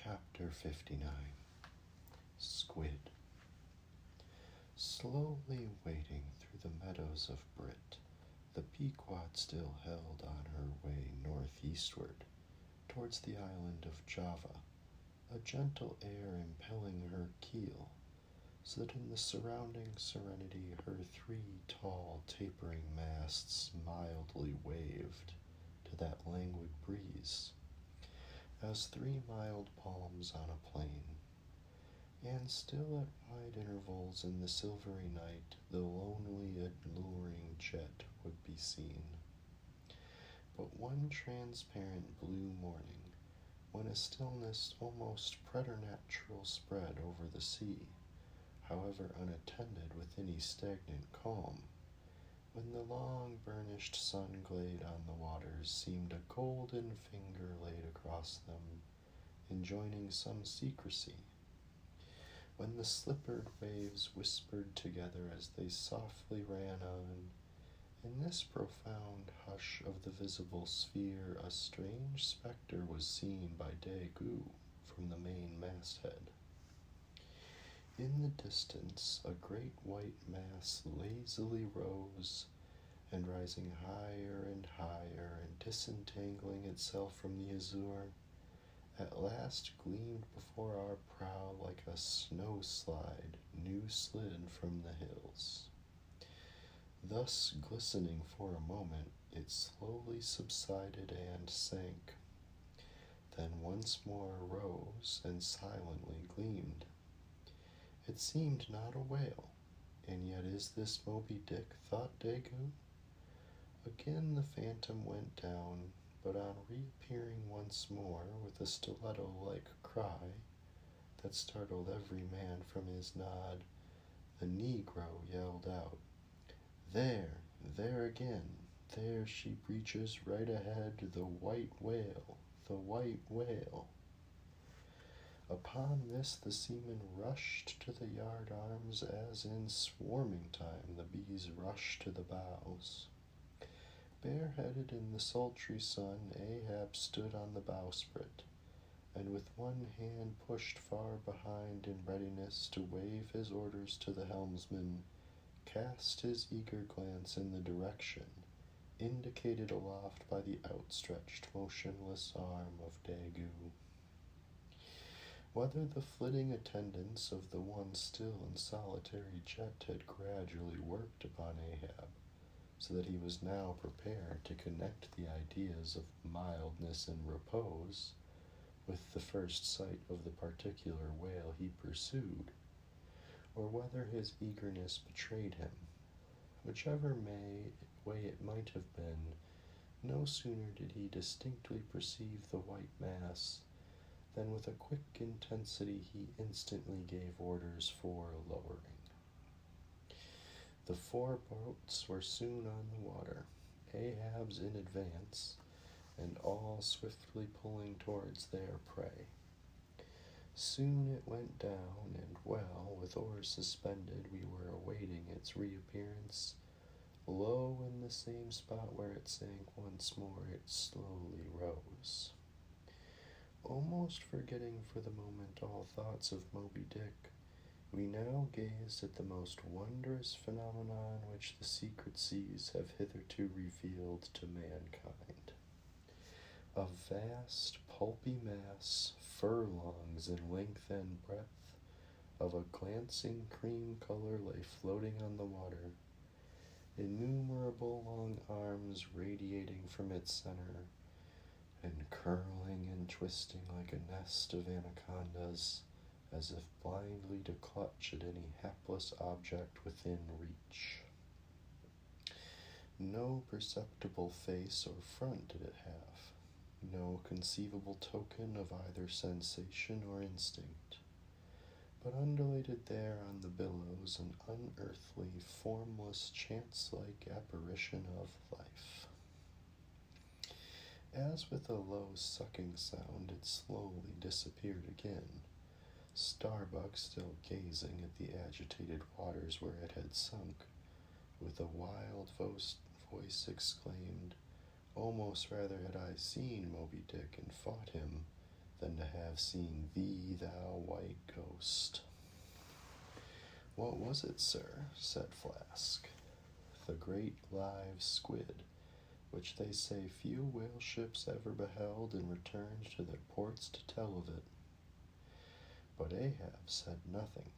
Chapter 59. Squid. Slowly wading through the meadows of Brit, the Pequod still held on her way northeastward, towards the island of Java, a gentle air impelling her keel, so that in the surrounding serenity her three tall tapering masts mildly waved to that languid breeze, as three mild palms on a plain. And still at wide intervals in the silvery night the lonely alluring jet would be seen. But one transparent blue morning, when a stillness almost preternatural spread over the sea, however unattended with any stagnant calm, when the long burnished sun glade on the waters seemed a golden finger laid across them, enjoining some secrecy, when the slippered waves whispered together as they softly ran on, in this profound hush of the visible sphere a strange spectre was seen by Daegu from the main masthead. In the distance a great white mass lazily rose, and rising higher and higher and disentangling itself from the azure, at last gleamed before our prow like a snow slide new slid from the hills. Thus glistening for a moment, it slowly subsided and sank, then once more rose and silently gleamed. It seemed not a whale, and yet is this Moby Dick, thought Daegu? Again the phantom went down, but on reappearing once more with a stiletto-like cry that startled every man from his nod, the negro yelled out, there again, there she breaches right ahead, the white whale, the white whale." Upon this the seamen rushed to the yard arms as in swarming time the bees rush to the bows. Bareheaded in the sultry sun, Ahab stood on the bowsprit, and with one hand pushed far behind in readiness to wave his orders to the helmsman, cast his eager glance in the direction indicated aloft by the outstretched motionless arm of Daegu. Whether the flitting attendance of the one still and solitary jet had gradually worked upon Ahab, so that he was now prepared to connect the ideas of mildness and repose with the first sight of the particular whale he pursued, or whether his eagerness betrayed him, whichever way it might have been, no sooner did he distinctly perceive the white mass than with a quick intensity he instantly gave orders for lowering. The four boats were soon on the water, Ahab's in advance, and all swiftly pulling towards their prey. Soon it went down, and well, with oars suspended, we were awaiting its reappearance. Low in the same spot where it sank once more, it slowly rose. Almost forgetting for the moment all thoughts of Moby Dick, we now gazed at the most wondrous phenomenon which the secret seas have hitherto revealed to mankind. A vast, pulpy mass, furlongs in length and breadth, of a glancing cream color lay floating on the water, innumerable long arms radiating from its center, and curling and twisting like a nest of anacondas, as if blindly to clutch at any hapless object within reach. No perceptible face or front did it have, no conceivable token of either sensation or instinct, but undulated there on the billows an unearthly, formless, chance-like apparition of life. As with a low sucking sound it slowly disappeared again, Starbuck still gazing at the agitated waters where it had sunk, with a wild voice exclaimed, "Almost rather had I seen Moby Dick and fought him than to have seen thee, thou white ghost. What was it, sir? Said Flask. The great live squid, which they say few whale ships ever beheld and returned to their ports to tell of it. But Ahab said nothing.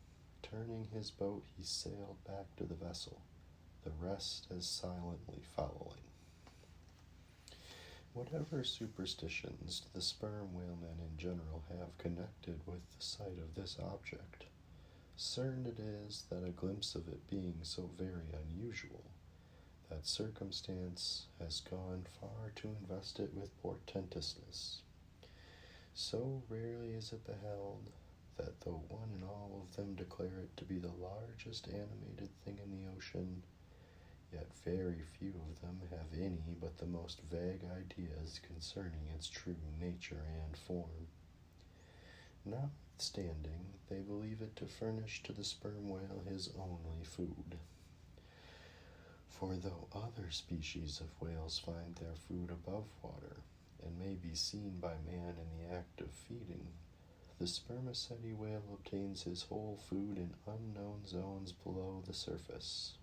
Turning his boat, he sailed back to the vessel, the rest as silently following. Whatever superstitions the sperm whalemen in general have connected with the sight of this object, certain it is that a glimpse of it being so very unusual, that circumstance has gone far to invest it with portentousness. So rarely is it beheld, that though one and all of them declare it to be the largest animated thing in the ocean, yet very few of them have any but the most vague ideas concerning its true nature and form. Notwithstanding, they believe it to furnish to the sperm whale his only food. For though other species of whales find their food above water, and may be seen by man in the act of feeding, the spermaceti whale obtains his whole food in unknown zones below the surface,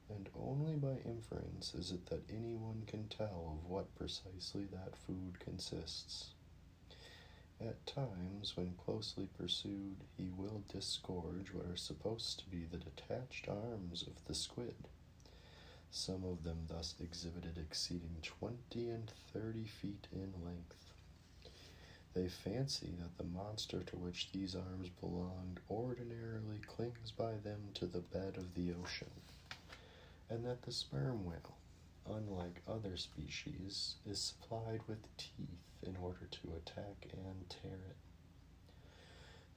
and only by inference is it that anyone can tell of what precisely that food consists. At times, when closely pursued, he will disgorge what are supposed to be the detached arms of the squid, some of them thus exhibited exceeding 20 and 30 feet in length. They fancy that the monster to which these arms belonged ordinarily clings by them to the bed of the ocean, and that the sperm whale, unlike other species, is supplied with teeth in order to attack and tear it.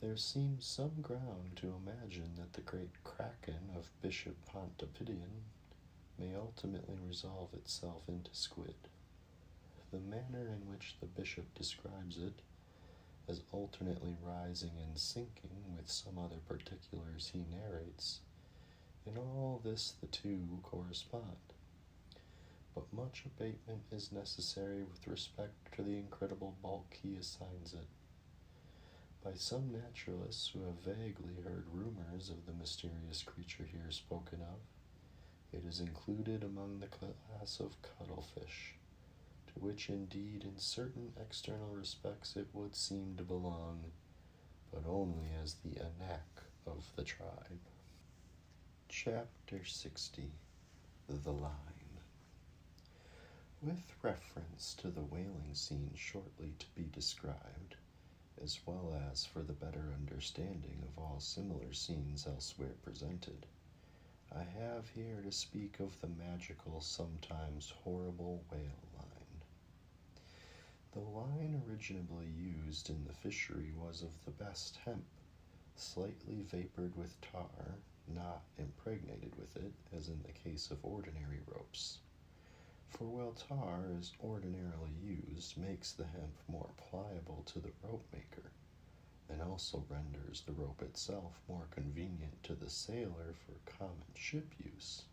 There seems some ground to imagine that the great kraken of Bishop Pontoppidan may ultimately resolve itself into squid. The manner in which the bishop describes it, as alternately rising and sinking with some other particulars he narrates, in all this the two correspond. But much abatement is necessary with respect to the incredible bulk he assigns it. By some naturalists who have vaguely heard rumors of the mysterious creature here spoken of, it is included among the class of cuttlefish, to which indeed in certain external respects it would seem to belong, but only as the anak of the tribe. Chapter 60. The Line. With reference to the whaling scene shortly to be described, as well as for the better understanding of all similar scenes elsewhere presented, I have here to speak of the magical, sometimes horrible whale line. The line originally used in the fishery was of the best hemp, slightly vapored with tar, not impregnated with it, as in the case of ordinary ropes. For while tar is ordinarily used, makes the hemp more pliable to the rope maker, and also renders the rope itself more convenient to the sailor for common ship use.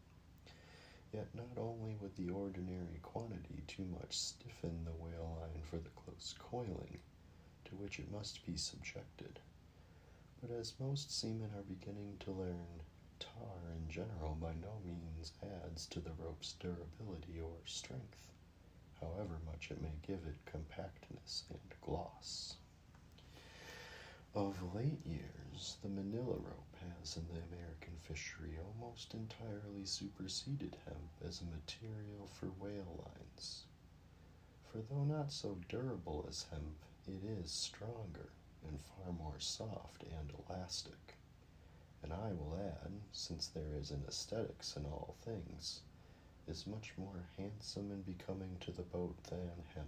Yet not only would the ordinary quantity too much stiffen the whale line for the close coiling, to which it must be subjected, but as most seamen are beginning to learn, tar in general by no means adds to the rope's durability or strength, however much it may give it compactness and gloss. Of late years, the manila rope has in the American fishery almost entirely superseded hemp as a material for whale lines. For though not so durable as hemp, it is stronger and far more soft and elastic. And I will add, since there is an aesthetics in all things, is much more handsome and becoming to the boat than hemp.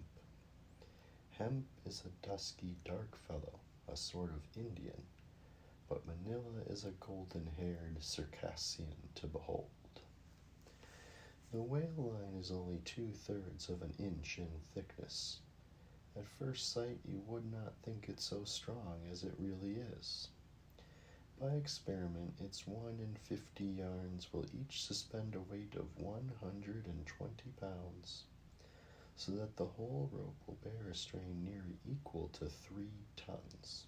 Hemp is a dusky, dark fellow, a sort of Indian, but manila is a golden-haired Circassian to behold. The whale line is only 2/3 of an inch in thickness. At first sight you would not think it so strong as it really is. By experiment, its 1 in 50 yarns will each suspend a weight of 120 pounds. so that the whole rope will bear a strain nearly equal to 3 tons.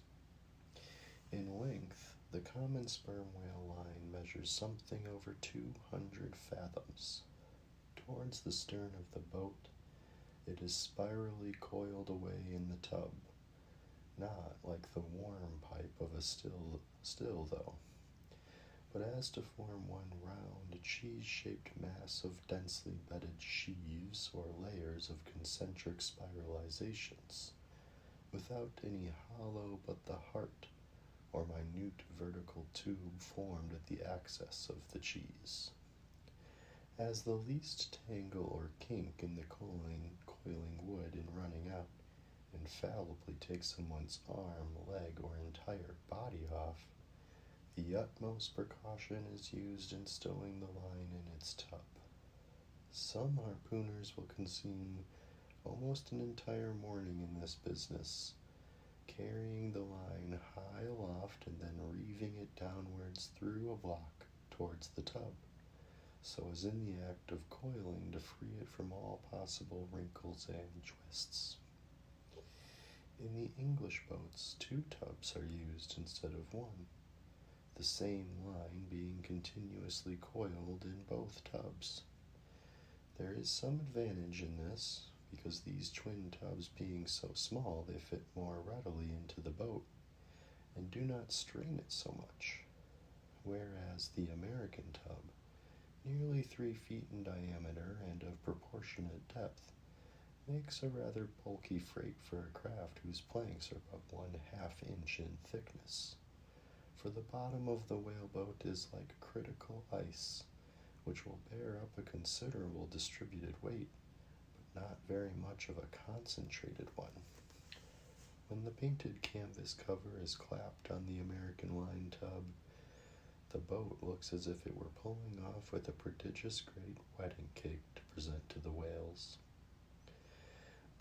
In length, the common sperm whale line measures something over 200 fathoms. Towards the stern of the boat, it is spirally coiled away in the tub, not like the warm pipe of a still though, but as to form one round, cheese-shaped mass of densely bedded sheaves or layers of concentric spiralizations, without any hollow but the heart, or minute vertical tube formed at the axis of the cheese. As the least tangle or kink in the coiling wood in running out infallibly takes someone's arm, leg, or entire body off, the utmost precaution is used in stowing the line in its tub. Some harpooners will consume almost an entire morning in this business, carrying the line high aloft and then reeving it downwards through a block towards the tub, so as in the act of coiling to free it from all possible wrinkles and twists. In the English boats, 2 tubs are used instead of 1, the same line being continuously coiled in both tubs. There is some advantage in this, because these twin tubs being so small, they fit more readily into the boat and do not strain it so much, whereas the American tub, nearly 3 feet in diameter and of proportionate depth, makes a rather bulky freight for a craft whose planks are but 1/2 inch in thickness, for the bottom of the whaleboat is like critical ice, which will bear up a considerable distributed weight, but not very much of a concentrated one. When the painted canvas cover is clapped on the American line tub, the boat looks as if it were pulling off with a prodigious great wedding cake to present to the whales.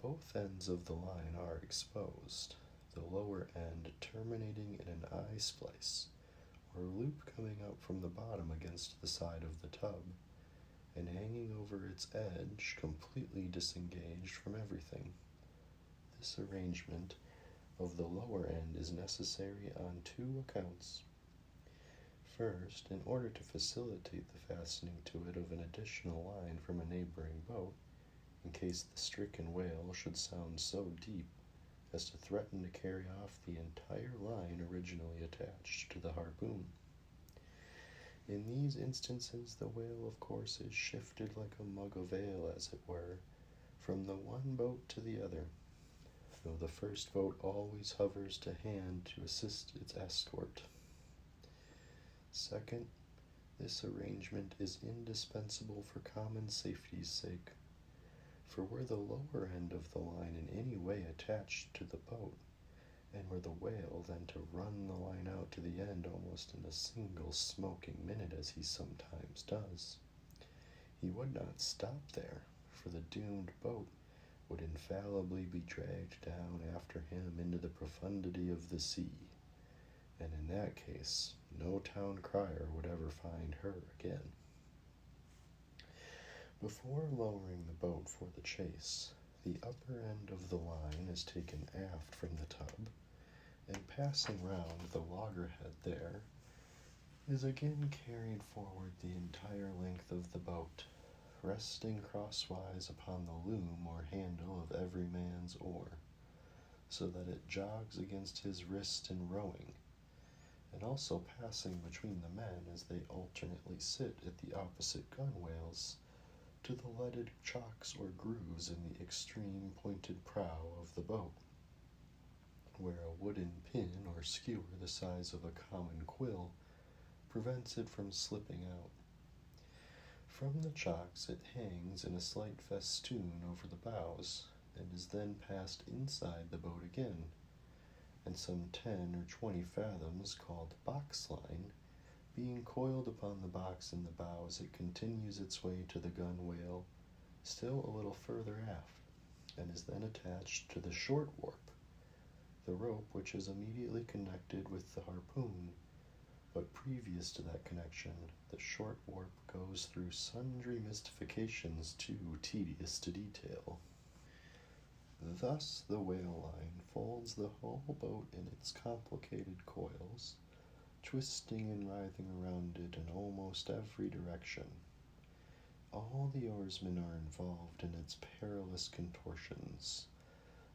Both ends of the line are exposed, the lower end terminating in an eye splice, or loop coming up from the bottom against the side of the tub, and hanging over its edge, completely disengaged from everything. This arrangement of the lower end is necessary on 2 accounts. First, in order to facilitate the fastening to it of an additional line from a neighboring boat, in case the stricken whale should sound so deep as to threaten to carry off the entire line originally attached to the harpoon. In these instances, the whale, of course, is shifted like a mug of ale, as it were, from the one boat to the other, though the first boat always hovers to hand to assist its escort. Second, this arrangement is indispensable for common safety's sake, for were the lower end of the line in any way attached to the boat, and were the whale then to run the line out to the end almost in a single smoking minute, as he sometimes does, he would not stop there, for the doomed boat would infallibly be dragged down after him into the profundity of the sea, and in that case no town crier would ever find her again. Before lowering the boat for the chase, the upper end of the line is taken aft from the tub, and passing round the loggerhead there, is again carried forward the entire length of the boat, resting crosswise upon the loom or handle of every man's oar, so that it jogs against his wrist in rowing, and also passing between the men as they alternately sit at the opposite gunwales to the leaded chocks or grooves in the extreme pointed prow of the boat, where a wooden pin or skewer the size of a common quill prevents it from slipping out. From the chocks it hangs in a slight festoon over the bows, and is then passed inside the boat again, and some 10 or 20 fathoms, called box line, being coiled upon the box in the bow as it continues its way to the gunwale, still a little further aft, and is then attached to the short warp, the rope which is immediately connected with the harpoon, but previous to that connection, the short warp goes through sundry mystifications too tedious to detail. Thus the whale line folds the whole boat in its complicated coils, twisting and writhing around it in almost every direction. All the oarsmen are involved in its perilous contortions,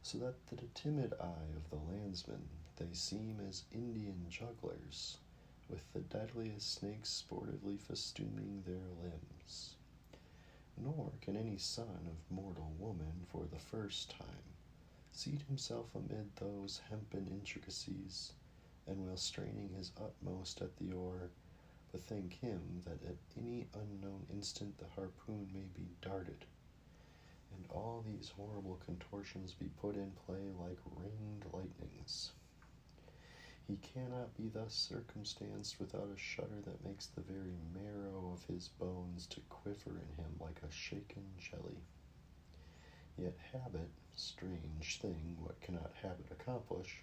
so that to the timid eye of the landsman they seem as Indian jugglers, with the deadliest snakes sportively festooning their limbs. Nor can any son of mortal woman for the first time seat himself amid those hempen intricacies, and while straining his utmost at the oar, bethink him that at any unknown instant the harpoon may be darted, and all these horrible contortions be put in play like ringed lightnings. He cannot be thus circumstanced without a shudder that makes the very marrow of his bones to quiver in him like a shaken jelly. Yet habit, strange thing, what cannot habit accomplish?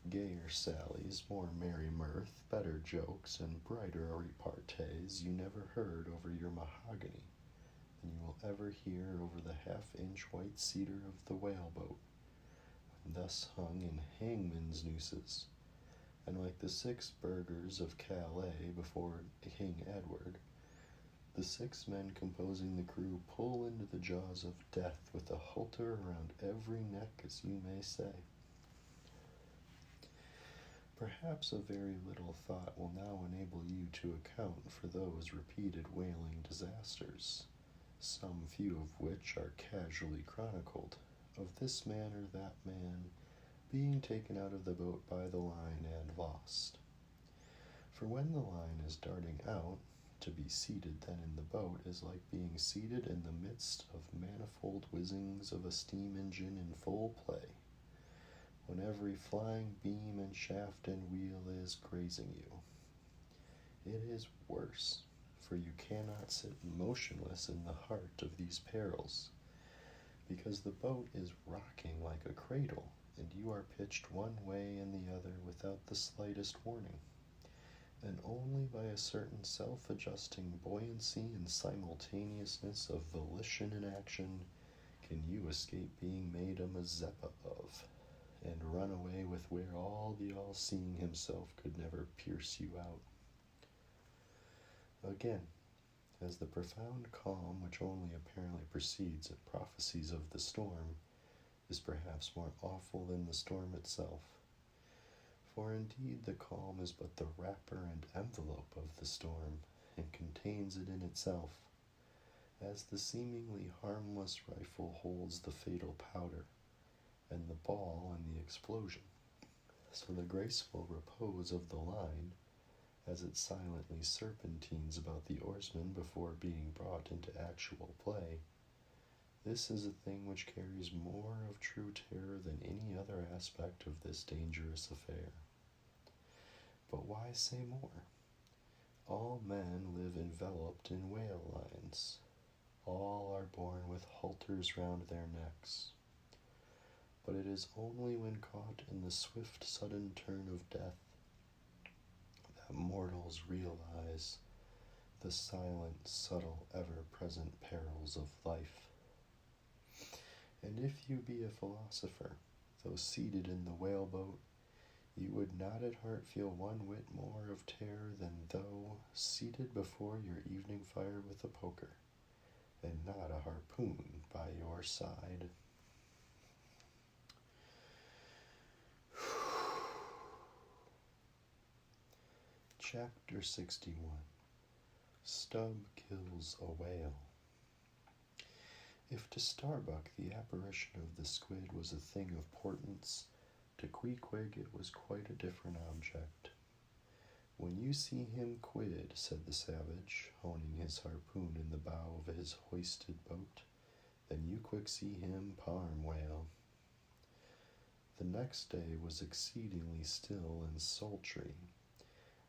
Gayer sallies, more merry mirth, better jokes, and brighter repartees you never heard over your mahogany than you will ever hear over the half-inch white cedar of the whaleboat, when thus hung in hangman's nooses, and like the 6 burghers of Calais before King Edward, the 6 men composing the crew pull into the jaws of death with a halter around every neck, as you may say. Perhaps a very little thought will now enable you to account for those repeated whaling disasters, some few of which are casually chronicled, of this man or that man being taken out of the boat by the line and lost. For when the line is darting out, to be seated then in the boat is like being seated in the midst of manifold whizzings of a steam engine in full play, when every flying beam and shaft and wheel is grazing you. It is worse, for you cannot sit motionless in the heart of these perils, because the boat is rocking like a cradle, and you are pitched one way and the other without the slightest warning, and only by a certain self-adjusting buoyancy and simultaneousness of volition and action can you escape being made a Mazeppa of, and run away with where all the all-seeing himself could never pierce you out. Again, as the profound calm which only apparently precedes and prophesies of the storm is perhaps more awful than the storm itself. For indeed the calm is but the wrapper and envelope of the storm, and contains it in itself, as the seemingly harmless rifle holds the fatal powder, and the ball and the explosion. So the graceful repose of the line, as it silently serpentines about the oarsman before being brought into actual play, this is a thing which carries more of true terror than any other aspect of this dangerous affair. But why say more? All men live enveloped in whale lines. All are born with halters round their necks. But it is only when caught in the swift sudden turn of death that mortals realize the silent, subtle, ever-present perils of life. And if you be a philosopher, though seated in the whaleboat, you would not at heart feel one whit more of terror than though seated before your evening fire with a poker, and not a harpoon by your side. Chapter 61. Stub kills a whale. If to Starbuck the apparition of the squid was a thing of portents, to Queequeg it was quite a different object. "When you see him quid," said the savage, honing his harpoon in the bow of his hoisted boat, "then you quick see him parm whale." The next day was exceedingly still and sultry,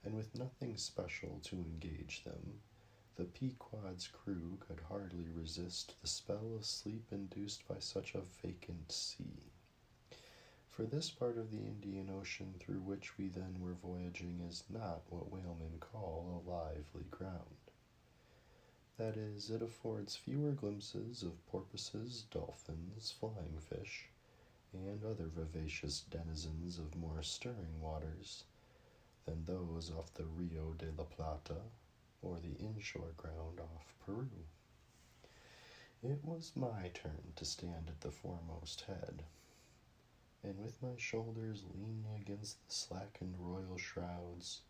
and with nothing special to engage them, the Pequod's crew could hardly resist the spell of sleep induced by such a vacant sea. For this part of the Indian Ocean through which we then were voyaging is not what whalemen call a lively ground. That is, it affords fewer glimpses of porpoises, dolphins, flying fish, and other vivacious denizens of more stirring waters than those off the Rio de la Plata or the inshore ground off Peru. It was my turn to stand at the foremost head, and with my shoulders leaning against the slackened royal shrouds,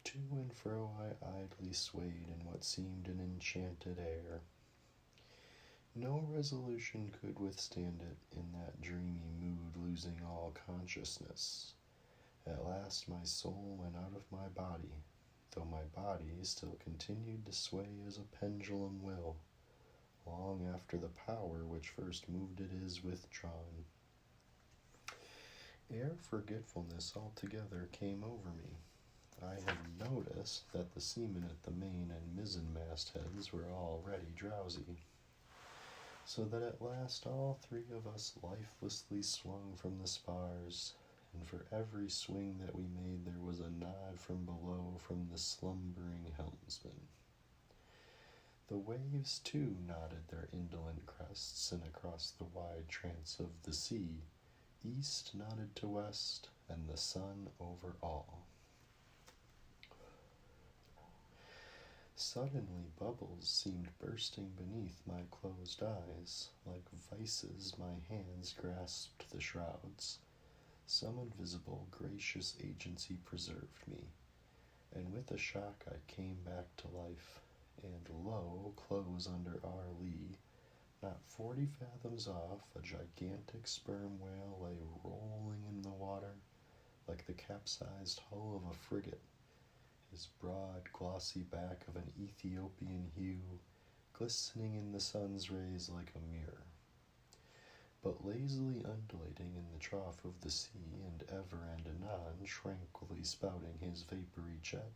to and fro I idly swayed in what seemed an enchanted air. No resolution could withstand it in that dreamy mood, losing all consciousness. At last my soul went out of my body, though my body still continued to sway as a pendulum will, long after the power which first moved it is withdrawn. Ere forgetfulness altogether came over me, I had noticed that the seamen at the main and mizzen mastheads were already drowsy, so that at last all three of us lifelessly swung from the spars, and for every swing that we made there was a nod from below from the slumbering helmsman. The waves, too, nodded their indolent crests, and across the wide trance of the sea, east nodded to west, and the sun over all. Suddenly bubbles seemed bursting beneath my closed eyes. Like vices my hands grasped the shrouds. Some invisible, gracious agency preserved me, and with a shock I came back to life, and lo, close under our lee, not 40 fathoms off, a gigantic sperm whale lay rolling in the water like the capsized hull of a frigate, his broad, glossy back of an Ethiopian hue, glistening in the sun's rays like a mirror, but lazily undulating in the trough of the sea, and ever and anon tranquilly spouting his vapory jet.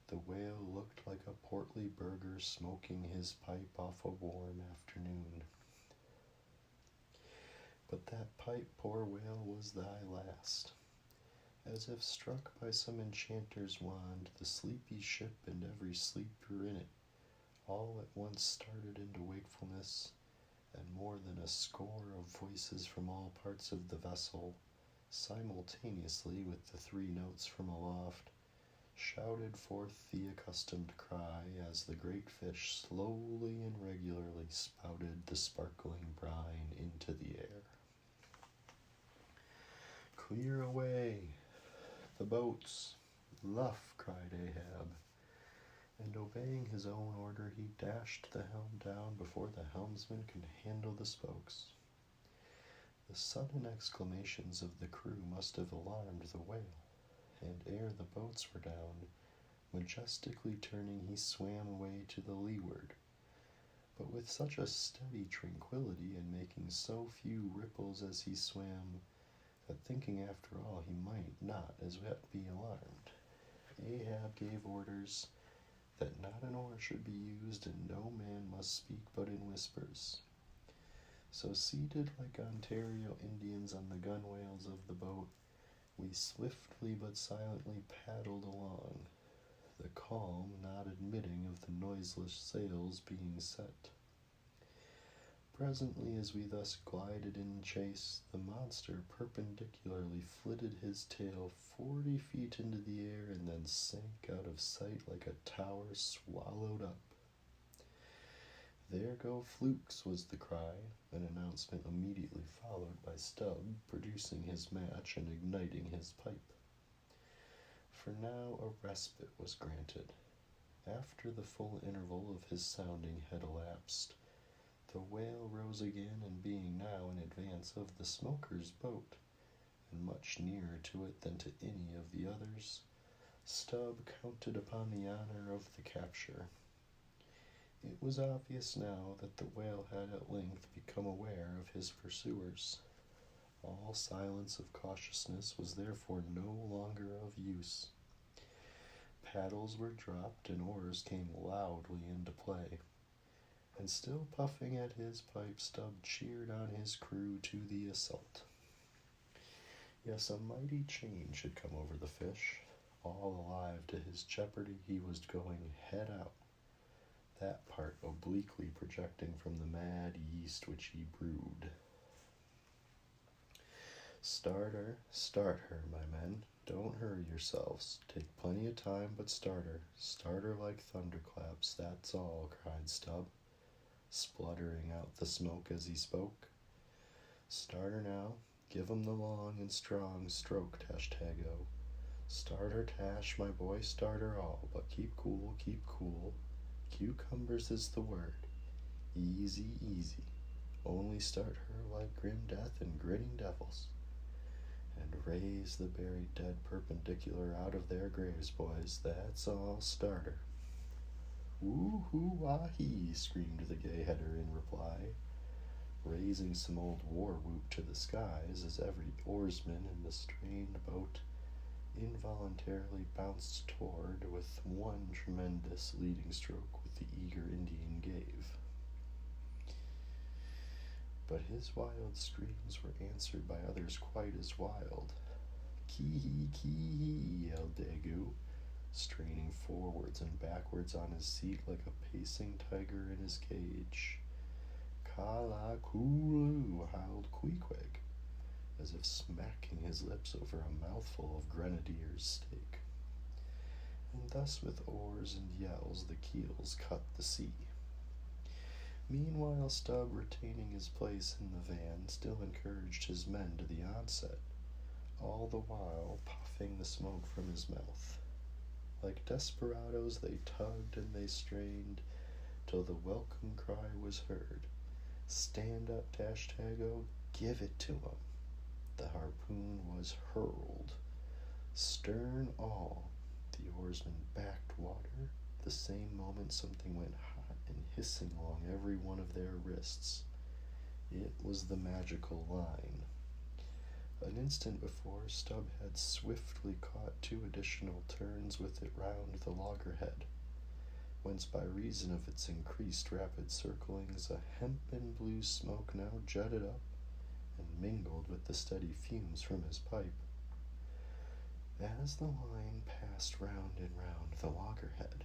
The whale looked like a portly burgher smoking his pipe off a warm afternoon. But that pipe, poor whale, was thy last. As if struck by some enchanter's wand, the sleepy ship and every sleeper in it all at once started into wakefulness, and more than a score of voices from all parts of the vessel, simultaneously with the 3 notes from aloft, shouted forth the accustomed cry as the great fish slowly and regularly spouted the sparkling brine into the air. "Clear away! The boats! Luff!" cried Ahab, and obeying his own order he dashed the helm down before the helmsman could handle the spokes. The sudden exclamations of the crew must have alarmed the whale, and ere the boats were down, majestically turning he swam away to the leeward, but with such a steady tranquillity, and making so few ripples as he swam, that thinking after all he might not as yet be alarmed, Ahab gave orders that not an oar should be used, and no man must speak but in whispers. So seated like Ontario Indians on the gunwales of the boat, we swiftly but silently paddled along, the calm not admitting of the noiseless sails being set. Presently, as we thus glided in chase, the monster perpendicularly flitted his tail 40 feet into the air and then sank out of sight like a tower swallowed up. "There go flukes," was the cry, an announcement immediately followed by Stub producing his match and igniting his pipe. For now a respite was granted. After the full interval of his sounding had elapsed, the whale rose again, and being now in advance of the smoker's boat, and much nearer to it than to any of the others, Stub counted upon the honor of the capture. It was obvious now that the whale had at length become aware of his pursuers. All silence of cautiousness was therefore no longer of use. Paddles were dropped and oars came loudly into play, and still puffing at his pipe, Stub cheered on his crew to the assault. Yes, a mighty change had come over the fish. All alive to his jeopardy, he was going head out. that part obliquely projecting from the mad yeast which he brewed. Start her, my men. Don't hurry yourselves. Take plenty of time, but start her like thunderclaps, that's all, cried Stub, spluttering out the smoke as he spoke. Start her now. Give 'em the long and strong stroke, Tashtego. Start her, Tash, my boy, start her all, but keep cool, keep cool. Cucumbers is the word. Easy, easy. Only start her like grim death and grinning devils. And raise the buried dead perpendicular out of their graves, boys. That's all, start her. Woo-hoo-wah-hee, screamed the gay header in reply, raising some old war whoop to the skies as every oarsman in the strained boat involuntarily bounced toward with one tremendous leading stroke with the eager Indian gave. But his wild screams were answered by others quite as wild. Kee-hee, kee-hee, yelled Dagu, straining forwards and backwards on his seat like a pacing tiger in his cage. Kala-kulu, howled Queequeg, as if smacking his lips over a mouthful of grenadier's steak. And thus with oars and yells the keels cut the sea. Meanwhile Stub, retaining his place in the van, still encouraged his men to the onset, all the while puffing the smoke from his mouth. Like desperadoes they tugged and they strained, till the welcome cry was heard. Stand up, Tashtego, give it to 'em. The harpoon was hurled. Stern all, the oarsmen backed water. The same moment something went hot and hissing along every one of their wrists. It was the magical line. An instant before, Stub had swiftly caught 2 additional turns with it round the loggerhead, whence by reason of its increased rapid circlings a hempen blue smoke now jutted up and mingled with the steady fumes from his pipe. As the line passed round and round the loggerhead,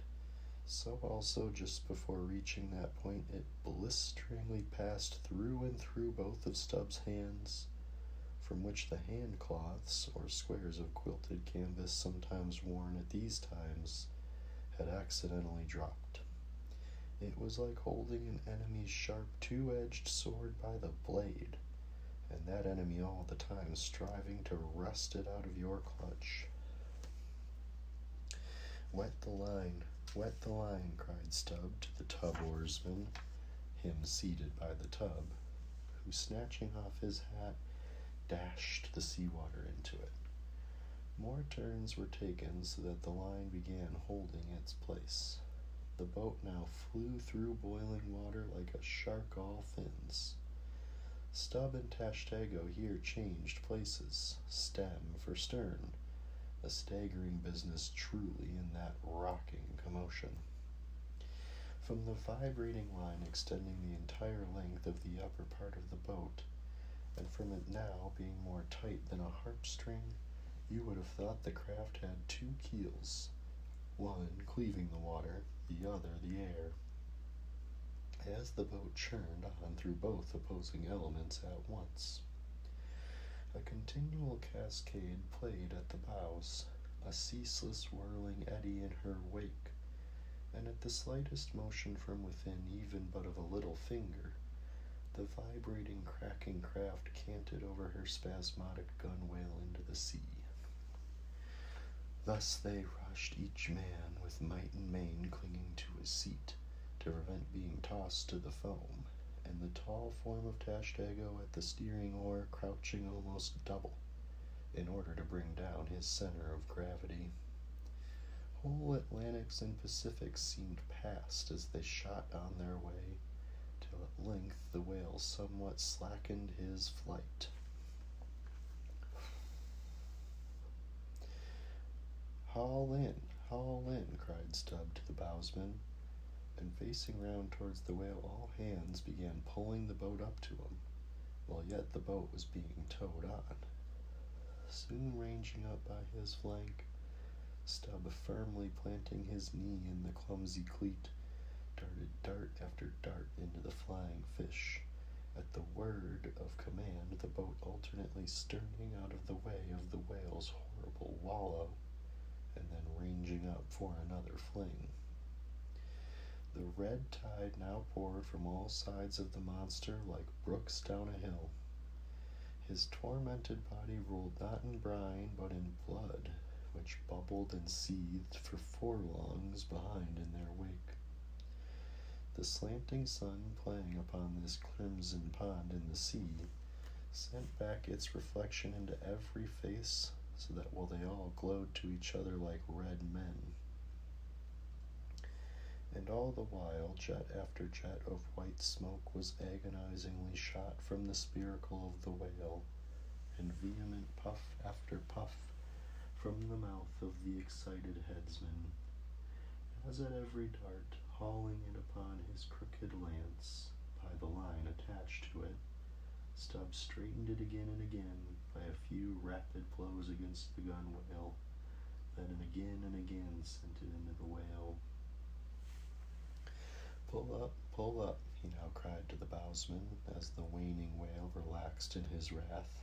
so also just before reaching that point it blisteringly passed through and through both of Stub's hands, from which the hand cloths, or squares of quilted canvas sometimes worn at these times, had accidentally dropped. It was like holding an enemy's sharp 2-edged sword by the blade, and that enemy all the time striving to wrest it out of your clutch. Wet the line, cried Stub to the tub oarsman, him seated by the tub, who, snatching off his hat, dashed the seawater into it. More turns were taken so that the line began holding its place. The boat now flew through boiling water like a shark all fins. Stub and Tashtego here changed places, stem for stern, a staggering business truly in that rocking commotion. From the vibrating line extending the entire length of the upper part of the boat, and from it now being more tight than a harp string, you would have thought the craft had 2 keels, one cleaving the water, the other the air. As the boat churned on through both opposing elements at once, a continual cascade played at the bows, a ceaseless whirling eddy in her wake, and at the slightest motion from within even but of a little finger, the vibrating, cracking craft canted over her spasmodic gunwale into the sea. Thus they rushed, each man with might and main clinging to his seat to prevent being tossed to the foam, and the tall form of Tashtego at the steering oar crouching almost double, in order to bring down his center of gravity. Whole Atlantics and Pacifics seemed past as they shot on their way, till at length the whale somewhat slackened his flight. Haul in, cried Stub to the bowsman, and facing round towards the whale, all hands began pulling the boat up to him, while yet the boat was being towed on. Soon ranging up by his flank, Stub firmly planting his knee in the clumsy cleat, darted dart after dart into the flying fish. At the word of command, the boat alternately sternning out of the way of the whale's horrible wallow, and then ranging up for another fling. The red tide now poured from all sides of the monster like brooks down a hill. His tormented body rolled not in brine, but in blood, which bubbled and seethed for furlongs behind in their wake. The slanting sun, playing upon this crimson pond in the sea, sent back its reflection into every face, so that while they all glowed to each other like red men, and all the while jet after jet of white smoke was agonizingly shot from the spiracle of the whale, and vehement puff after puff from the mouth of the excited headsman, as at every dart, hauling it upon his crooked lance, by the line attached to it, Stub straightened it again and again by a few rapid blows against the gunwale, then and again sent it into the whale. Pull up, he now cried to the bowsman, as the waning whale relaxed in his wrath.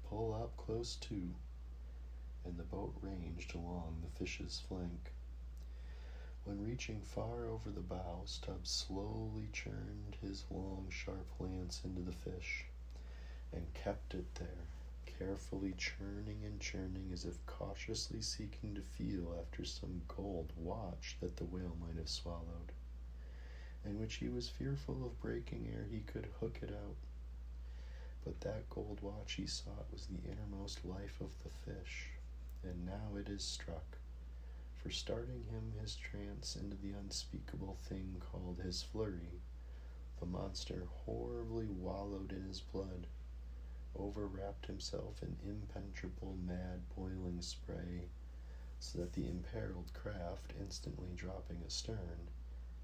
Pull up close to, and the boat ranged along the fish's flank. When reaching far over the bow, Stub slowly churned his long, sharp lance into the fish, and kept it there, carefully churning and churning as if cautiously seeking to feel after some gold watch that the whale might have swallowed, and which he was fearful of breaking ere he could hook it out. But that gold watch he sought was the innermost life of the fish, and now it is struck, for starting him his trance into the unspeakable thing called his flurry, the monster horribly wallowed in his blood, overwrapped himself in impenetrable mad boiling spray, so that the imperiled craft, instantly dropping astern,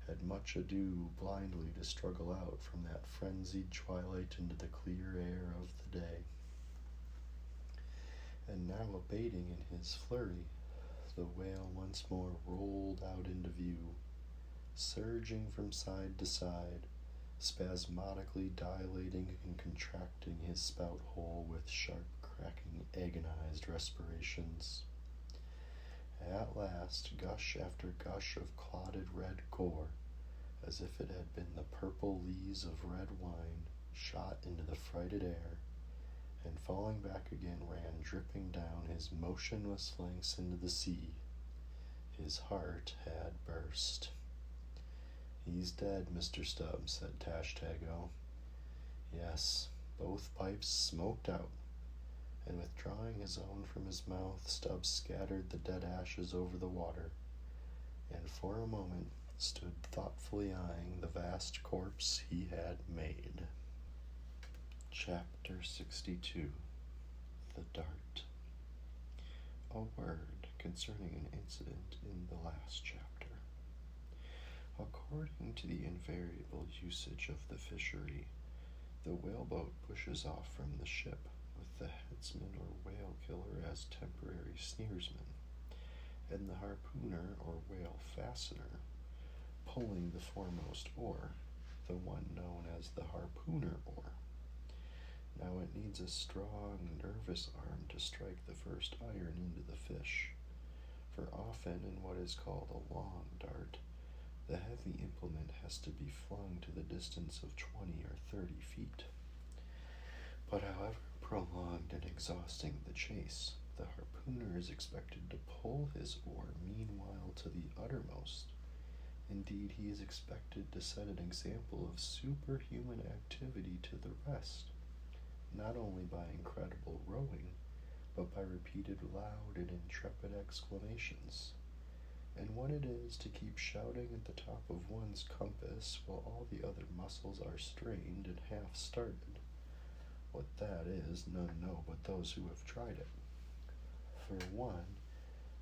had much ado blindly to struggle out from that frenzied twilight into the clear air of the day. And now abating in his flurry, the whale once more rolled out into view, surging from side to side, spasmodically dilating and contracting his spout hole with sharp, cracking, agonized respirations. At last, gush after gush of clotted red gore, as if it had been the purple lees of red wine, shot into the frighted air, and falling back again ran dripping down his motionless flanks into the sea. His heart had burst. "He's dead, Mr. Stubb," said Tashtago. Yes, both pipes smoked out, and withdrawing his own from his mouth, Stubb scattered the dead ashes over the water, and for a moment stood thoughtfully eyeing the vast corpse he had made. Chapter 62. The Dart. A word concerning an incident in the last chapter. According to the invariable usage of the fishery, the whaleboat pushes off from the ship with the headsman or whale killer as temporary steersman, and the harpooner or whale fastener pulling the foremost oar, the one known as the harpooner oar. Now it needs a strong, nervous arm to strike the first iron into the fish, for often in what is called a long dart, the heavy implement has to be flung to the distance of 20 or 30 feet. But however prolonged and exhausting the chase, the harpooner is expected to pull his oar meanwhile to the uttermost. Indeed, he is expected to set an example of superhuman activity to the rest, not only by incredible rowing, but by repeated loud and intrepid exclamations. And what it is to keep shouting at the top of one's compass while all the other muscles are strained and half started, what that is, none know but those who have tried it. For one,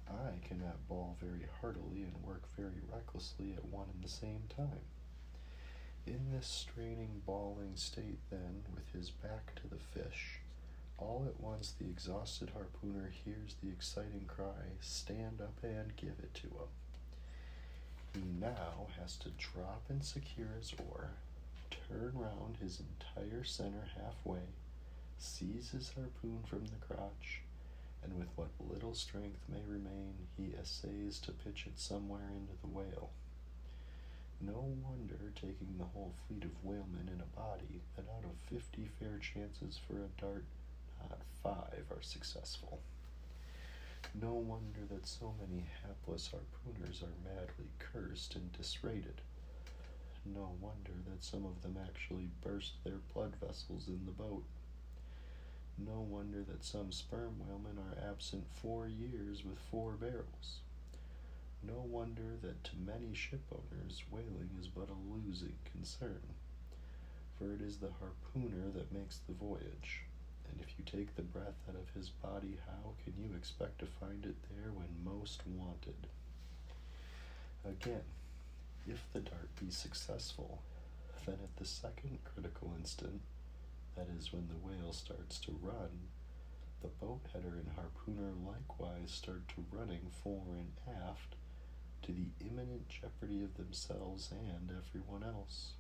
I cannot bawl very heartily and work very recklessly at one and the same time. In this straining, bawling state, then, with his back to the fish, all at once the exhausted harpooner hears the exciting cry, "Stand up and give it to him." He now has to drop and secure his oar, turn round his entire center halfway, seize his harpoon from the crotch, and with what little strength may remain, he essays to pitch it somewhere into the whale. No wonder, taking the whole fleet of whalemen in a body, that out of 50 fair chances for a dart, not 5 are successful. No wonder that so many hapless harpooners are madly cursed and disrated. No wonder that some of them actually burst their blood vessels in the boat. No wonder that some sperm whalemen are absent 4 years with 4 barrels. No wonder that to many shipowners whaling is but a losing concern, for it is the harpooner that makes the voyage, and if you take the breath out of his body, how can you expect to find it there when most wanted? Again, if the dart be successful, then at the second critical instant, that is when the whale starts to run, the boat header and harpooner likewise start to running fore and aft, to the imminent jeopardy of themselves and everyone else.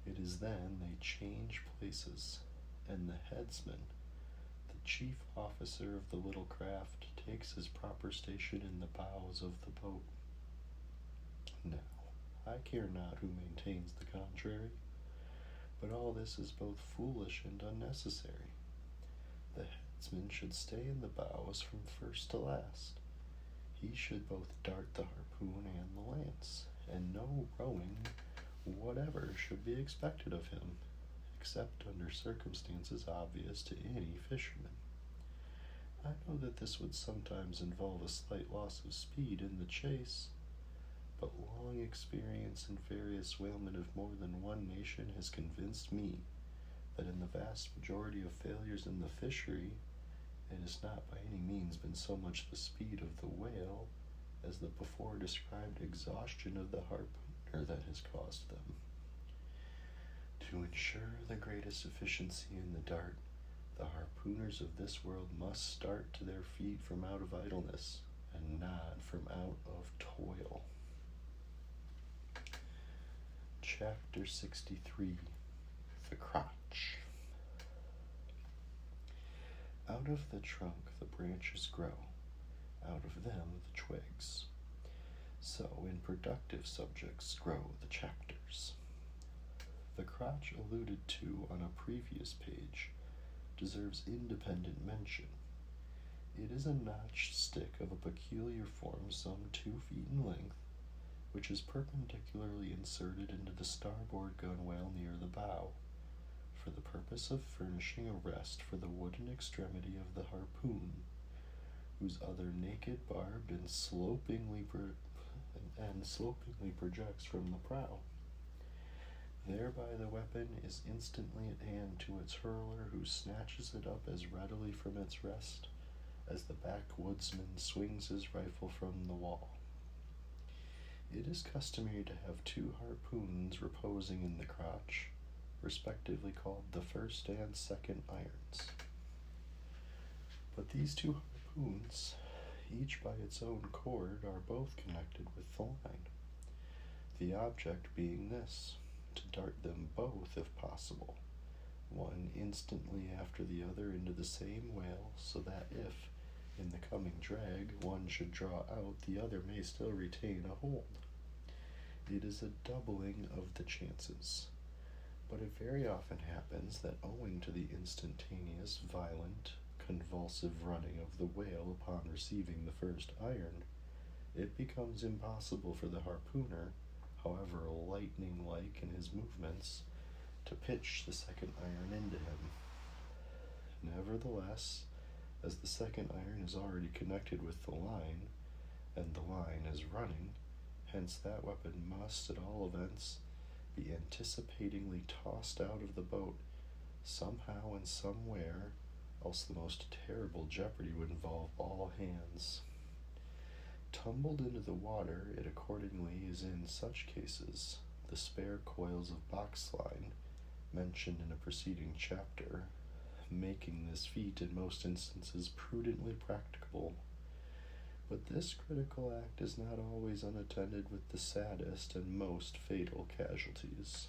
It is then they change places, and the headsman, the chief officer of the little craft, takes his proper station in the bows of the boat. Now, I care not who maintains the contrary, but all this is both foolish and unnecessary. The headsman should stay in the bows from first to last. He should both dart the harpoon and the lance, and no rowing whatever should be expected of him, except under circumstances obvious to any fisherman. I know that this would sometimes involve a slight loss of speed in the chase, but long experience in various whalemen of more than one nation has convinced me that in the vast majority of failures in the fishery, it has not by any means been so much the speed of the whale as the before described exhaustion of the harpooner that has caused them. To ensure the greatest efficiency in the dart, the harpooners of this world must start to their feet from out of idleness, and not from out of toil. Chapter 63. The Crotch. Out of the trunk the branches grow, out of them the twigs. So in productive subjects grow the chapters. The crotch alluded to on a previous page deserves independent mention. It is a notched stick of a peculiar form some 2 feet in length, which is perpendicularly inserted into the starboard gunwale near the bow, for the purpose of furnishing a rest for the wooden extremity of the harpoon, whose other naked barb and slopingly projects from the prow. Thereby the weapon is instantly at hand to its hurler, who snatches it up as readily from its rest as the backwoodsman swings his rifle from the wall. It is customary to have 2 harpoons reposing in the crotch, respectively called the first and second irons. But these 2 harpoons, each by its own cord, are both connected with the line, the object being this: to dart them both if possible, one instantly after the other into the same whale, so that if, in the coming drag, one should draw out, the other may still retain a hold. It is a doubling of the chances, but it very often happens that owing to the instantaneous, violent, convulsive running of the whale upon receiving the first iron, it becomes impossible for the harpooner, however lightning-like in his movements, to pitch the second iron into him. Nevertheless, as the second iron is already connected with the line, and the line is running, hence that weapon must, at all events, be anticipatingly tossed out of the boat, somehow and somewhere, else the most terrible jeopardy would involve all hands. Tumbled into the water, it accordingly is in such cases the spare coils of box line, mentioned in a preceding chapter, making this feat in most instances prudently practicable. But this critical act is not always unattended with the saddest and most fatal casualties.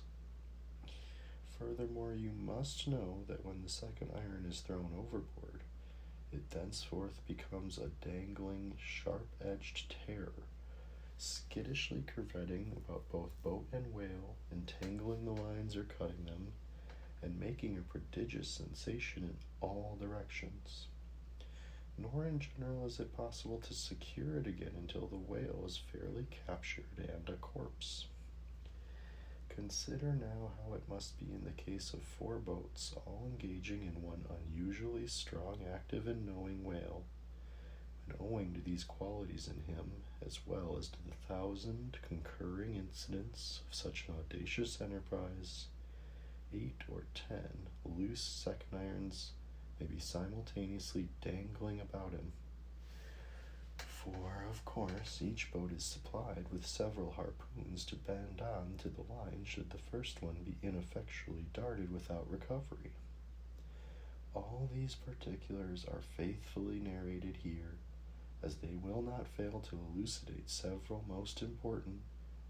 Furthermore, you must know that when the second iron is thrown overboard, it thenceforth becomes a dangling, sharp-edged terror, skittishly curvetting about both boat and whale, entangling the lines or cutting them, and making a prodigious sensation in all directions. Nor in general is it possible to secure it again until the whale is fairly captured and a corpse. Consider now how it must be in the case of 4 boats all engaging in one unusually strong, active, and knowing whale, and owing to these qualities in him, as well as to the 1,000 concurring incidents of such an audacious enterprise, 8 or 10 loose second irons may be simultaneously dangling about him. For, of course, each boat is supplied with several harpoons to bend on to the line should the first one be ineffectually darted without recovery. All these particulars are faithfully narrated here, as they will not fail to elucidate several most important,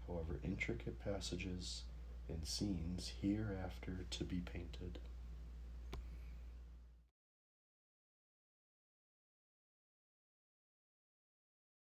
however intricate passages in scenes hereafter to be painted.